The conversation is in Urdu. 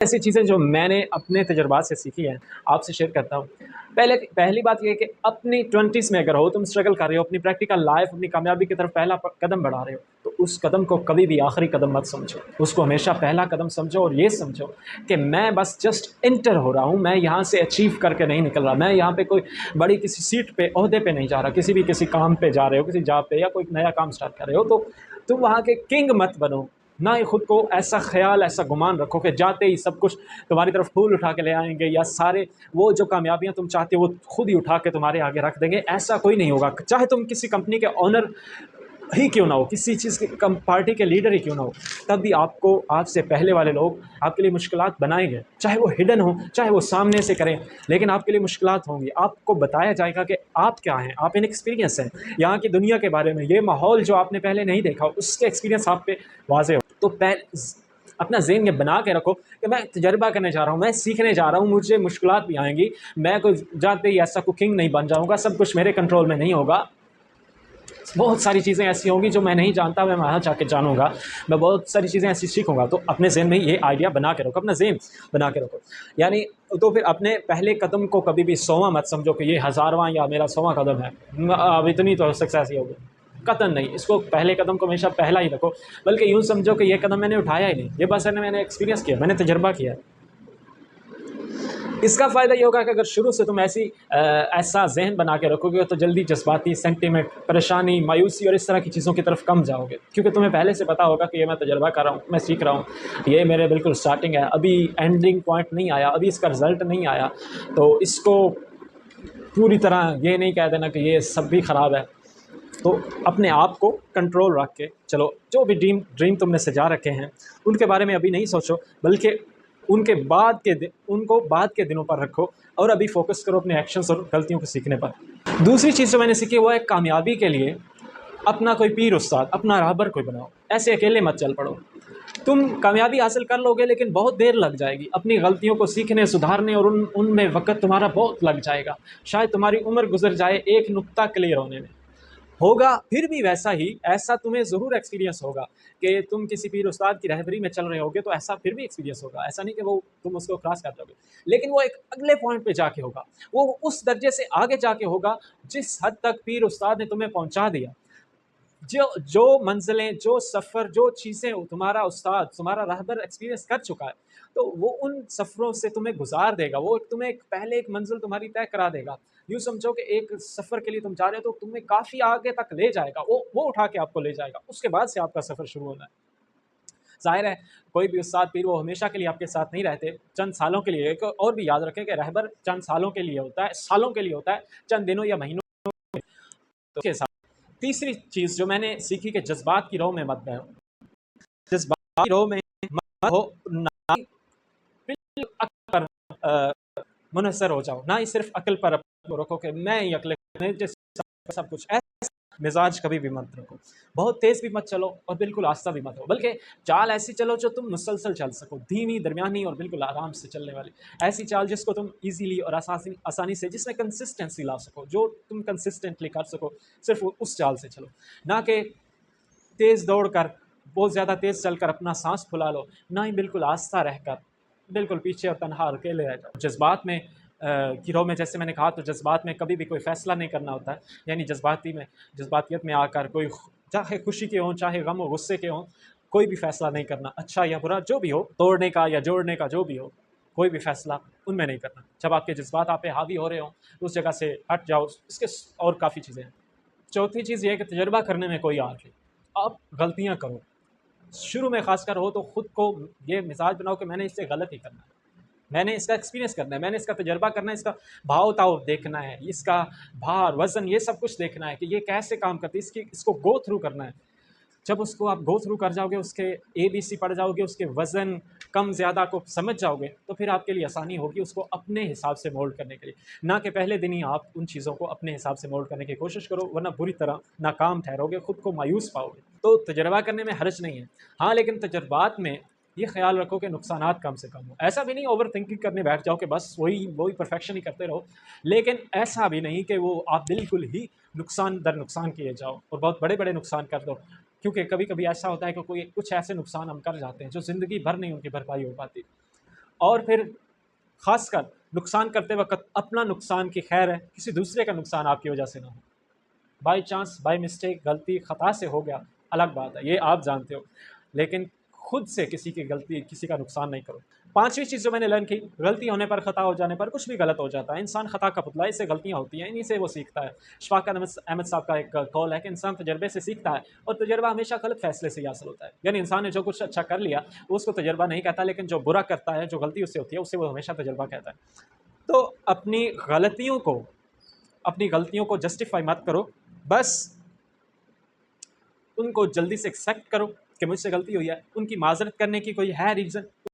ایسی چیزیں جو میں نے اپنے تجربات سے سیکھی ہیں آپ سے شیئر کرتا ہوں۔ پہلی بات یہ ہے کہ اپنی 20s میں اگر ہو، تم اسٹرگل کر رہے ہو، اپنی پریکٹیکل لائف، اپنی کامیابی کی طرف پہلا قدم بڑھا رہے ہو، تو اس قدم کو کبھی بھی آخری قدم مت سمجھو، اس کو ہمیشہ پہلا قدم سمجھو، اور یہ سمجھو کہ میں بس جسٹ انٹر ہو رہا ہوں، میں یہاں سے اچیو کر کے نہیں نکل رہا، میں یہاں پہ کوئی بڑی کسی سیٹ پہ، عہدے پہ نہیں جا رہا، کسی کام پہ جا رہے ہو، کسی جاب پہ، یا کوئی نیا کام سٹارٹ کر رہے ہو، تو تم وہاں کے کنگ مت بنو، نہ ہی خود کو ایسا خیال، ایسا گمان رکھو کہ جاتے ہی سب کچھ تمہاری طرف پھول اٹھا کے لے آئیں گے، یا سارے وہ جو کامیابیاں تم چاہتے ہو وہ خود ہی اٹھا کے تمہارے آگے رکھ دیں گے۔ ایسا کوئی نہیں ہوگا، چاہے تم کسی کمپنی کے آنر ہی کیوں نہ ہو، کسی چیز کی پارٹی کے لیڈر ہی کیوں نہ ہو، تب بھی آپ کو آپ سے پہلے والے لوگ آپ کے لیے مشکلات بنائیں گے، چاہے وہ ہڈن ہوں، چاہے وہ سامنے سے کریں، لیکن آپ کے لیے مشکلات ہوں گی۔ آپ کو بتایا جائے گا کہ آپ کیا ہیں، آپ ان ایکسپیرینس ہیں یہاں کی دنیا کے بارے میں، یہ ماحول جو آپ نے پہلے نہیں دیکھا، اس کے ایکسپیرینس آپ پہ واضح ہو۔ تو اپنا ذہن یہ بنا کے رکھو کہ میں تجربہ کرنے جا رہا ہوں، میں سیکھنے جا رہا ہوں، مجھے مشکلات بھی آئیں گی، میں کوئی جاتے ہی ایسا کوکنگ نہیں بن جاؤں گا، سب کچھ میرے کنٹرول میں نہیں ہوگا، بہت ساری چیزیں ایسی ہوں گی جو میں نہیں جانتا، میں وہاں جا کے جانوں گا، میں بہت ساری چیزیں ایسی سیکھوں گا۔ تو اپنے ذہن میں یہ آئیڈیا بنا کے رکھو، اپنا ذہن بنا کے رکھو، یعنی تو پھر اپنے پہلے قدم کو کبھی بھی 100واں مت سمجھو کہ یہ 1000واں یا میرا 100واں قدم ہے، اب اتنی تو سکسیس ہی ہوگی، قطعاً نہیں۔ اس کو پہلے قدم کو ہمیشہ پہلا ہی رکھو، بلکہ یوں سمجھو کہ یہ قدم میں نے اٹھایا ہی نہیں، یہ بس میں نے ایکسپیرینس کیا، میں نے تجربہ کیا۔ اس کا فائدہ یہ ہوگا کہ اگر شروع سے تم ایسا ذہن بنا کے رکھو گے تو جلدی جذباتی، سینٹیمنٹ، پریشانی، مایوسی اور اس طرح کی چیزوں کی طرف کم جاؤ گے، کیونکہ تمہیں پہلے سے پتا ہوگا کہ یہ میں تجربہ کر رہا ہوں، میں سیکھ رہا ہوں، یہ میرے بالکل سٹارٹنگ ہے، ابھی اینڈنگ پوائنٹ نہیں آیا، ابھی اس کا رزلٹ نہیں آیا، تو اس کو پوری طرح یہ نہیں کہہ دینا کہ یہ سب بھی خراب ہے۔ تو اپنے آپ کو کنٹرول رکھ کے چلو، جو بھی ڈریم تم نے سجا رکھے ہیں ان کے بارے میں ابھی نہیں سوچو، بلکہ ان کو بعد کے دنوں پر رکھو، اور ابھی فوکس کرو اپنے ایکشنز اور غلطیوں کو سیکھنے پر۔ دوسری چیز جو میں نے سیکھی وہ ہے کامیابی کے لیے اپنا کوئی پیر استاد، اپنا راہبر کوئی بناؤ، ایسے اکیلے مت چل پڑو۔ تم کامیابی حاصل کر لو گے لیکن بہت دیر لگ جائے گی، اپنی غلطیوں کو سیکھنے، سدھارنے، اور ان میں وقت تمہارا بہت لگ جائے گا، شاید تمہاری عمر گزر جائے ایک نقطہ کلیئر ہونے میں۔ ہوگا پھر بھی ویسا ہی، ایسا تمہیں ضرور ایکسپیرینس ہوگا کہ تم کسی پیر استاد کی رہبری میں چل رہے ہوگے، تو ایسا پھر بھی ایکسپیرینس ہوگا، ایسا نہیں کہ وہ تم اس کو کراس کر جاؤ گے، لیکن وہ ایک اگلے پوائنٹ پہ جا کے ہوگا، وہ اس درجے سے آگے جا کے ہوگا جس حد تک پیر استاد نے تمہیں پہنچا دیا۔ جو منزلیں، جو سفر، جو چیزیں تمہارا استاد، تمہارا رہبر ایکسپیرینس کر چکا ہے، تو وہ ان سفروں سے تمہیں گزار دے گا، وہ تمہیں پہلے ایک منزل تمہاری طے کرا دے گا۔ یوں سمجھو کہ ایک سفر کے لیے تم جا رہے ہو تو تمہیں کافی آگے تک لے جائے گا، وہ اٹھا کے آپ کو لے جائے گا، اس کے بعد سے آپ کا سفر شروع ہونا ہے۔ ظاہر ہے کوئی بھی استاد پیر وہ ہمیشہ کے لیے آپ کے ساتھ نہیں رہتے، چند سالوں کے لیے۔ ایک اور بھی یاد رکھیں کہ رہبر چند سالوں کے لیے ہوتا ہے، سالوں کے لیے ہوتا ہے، چند دنوں یا مہینوں کے ساتھ۔ تیسری چیز جو میں نے سیکھی کہ جذبات کی رو میں مت بہو، جذبات کی رو میں مت ہو، نہ ہی عقل پر منحصر ہو جاؤ، نہ ہی صرف عقل پر رکھو کہ میں ہی عقل سب کچھ، ایسا مزاج کبھی بھی مت رکھو۔ بہت تیز بھی مت چلو اور بالکل آہستہ بھی مت ہو، بلکہ چال ایسی چلو جو تم مسلسل چل سکو، دھیمی، درمیانی اور بالکل آرام سے چلنے والی ایسی چال جس کو تم ایزیلی اور آسانی سے، جس میں کنسسٹنسی لا سکو، جو تم کنسسٹنٹلی کر سکو، صرف اس چال سے چلو، نہ کہ تیز دوڑ کر، بہت زیادہ تیز چل کر اپنا سانس پھلا لو، نہ ہی بالکل آہستہ رہ کر بالکل پیچھے اور تنہا اکیلے رہ جاؤ۔ جذبات میں گروہ میں، جیسے میں نے کہا، تو جذبات میں کبھی بھی کوئی فیصلہ نہیں کرنا ہوتا ہے، یعنی جذباتیت میں آ کر کوئی، چاہے خوشی کے ہوں، چاہے غم و غصے کے ہوں، کوئی بھی فیصلہ نہیں کرنا، اچھا یا برا جو بھی ہو، توڑنے کا یا جوڑنے کا جو بھی ہو، کوئی بھی فیصلہ ان میں نہیں کرنا۔ جب آپ کے جذبات آپ پہ حاوی ہو رہے ہوں اس جگہ سے ہٹ جاؤ، اس کے اور کافی چیزیں ہیں۔ چوتھی چیز یہ ہے کہ تجربہ کرنے میں کوئی آر نہیں، آپ غلطیاں کرو، شروع میں خاص کر ہو تو خود کو یہ مزاج بناؤ کہ میں نے اس سے غلط ہی کرنا ہے، میں نے اس کا ایکسپیرینس کرنا ہے، میں نے اس کا تجربہ کرنا ہے، اس کا بھاؤ تاؤ دیکھنا ہے، اس کا بھار، وزن، یہ سب کچھ دیکھنا ہے کہ یہ کیسے کام کرتی ہے، اس کو گو تھرو کرنا ہے۔ جب اس کو آپ گو تھرو کر جاؤ گے، اس کے ABC پڑھ جاؤ گے، اس کے وزن کم زیادہ کو سمجھ جاؤ گے، تو پھر آپ کے لیے آسانی ہوگی اس کو اپنے حساب سے مولڈ کرنے کے لیے، نہ کہ پہلے دن ہی آپ ان چیزوں کو اپنے حساب سے مولڈ کرنے کی کوشش کرو، ورنہ بری طرح ناکام ٹھہرو گے، خود کو مایوس پاؤ گے۔ تو تجربہ کرنے میں حرج نہیں ہے، ہاں، لیکن تجربات میں یہ خیال رکھو کہ نقصانات کم سے کم ہو۔ ایسا بھی نہیں اوور تھنکنگ کرنے بیٹھ جاؤ کہ بس وہی پرفیکشن ہی کرتے رہو، لیکن ایسا بھی نہیں کہ وہ آپ بالکل ہی نقصان در نقصان کیے جاؤ اور بہت بڑے بڑے نقصان کر دو، کیونکہ کبھی کبھی ایسا ہوتا ہے کہ کچھ ایسے نقصان ہم کر جاتے ہیں جو زندگی بھر نہیں ان کی بھرپائی ہو پاتی۔ اور پھر خاص کر نقصان کرتے وقت اپنا نقصان کی خیر ہے، کسی دوسرے کا نقصان آپ کی وجہ سے نہ ہو۔ بائی چانس، بائی مسٹیک، غلطی خطا سے ہو گیا الگ بات ہے، یہ آپ جانتے ہو، لیکن خود سے کسی کی غلطی، کسی کا نقصان نہیں کرو۔ پانچویں چیز جو میں نے لرن کی، غلطی ہونے پر، خطا ہو جانے پر کچھ بھی غلط ہو جاتا ہے، انسان خطا کا پتلا ہے، اس سے غلطیاں ہوتی ہیں، انہی سے وہ سیکھتا ہے۔ شفاق احمد صاحب کا ایک قول ہے کہ انسان تجربے سے سیکھتا ہے، اور تجربہ ہمیشہ غلط فیصلے سے ہی حاصل ہوتا ہے۔ یعنی انسان نے جو کچھ اچھا کر لیا وہ اس کو تجربہ نہیں کہتا، لیکن جو برا کرتا ہے، جو غلطی اس سے ہوتی ہے، اسے وہ ہمیشہ تجربہ کہتا ہے۔ تو اپنی غلطیوں کو جسٹیفائی مت کرو، بس ان کو جلدی سے ایکسیپٹ کرو کہ مجھ سے غلطی ہوئی ہے، ان کی معذرت کرنے کی کوئی ہے ریزن،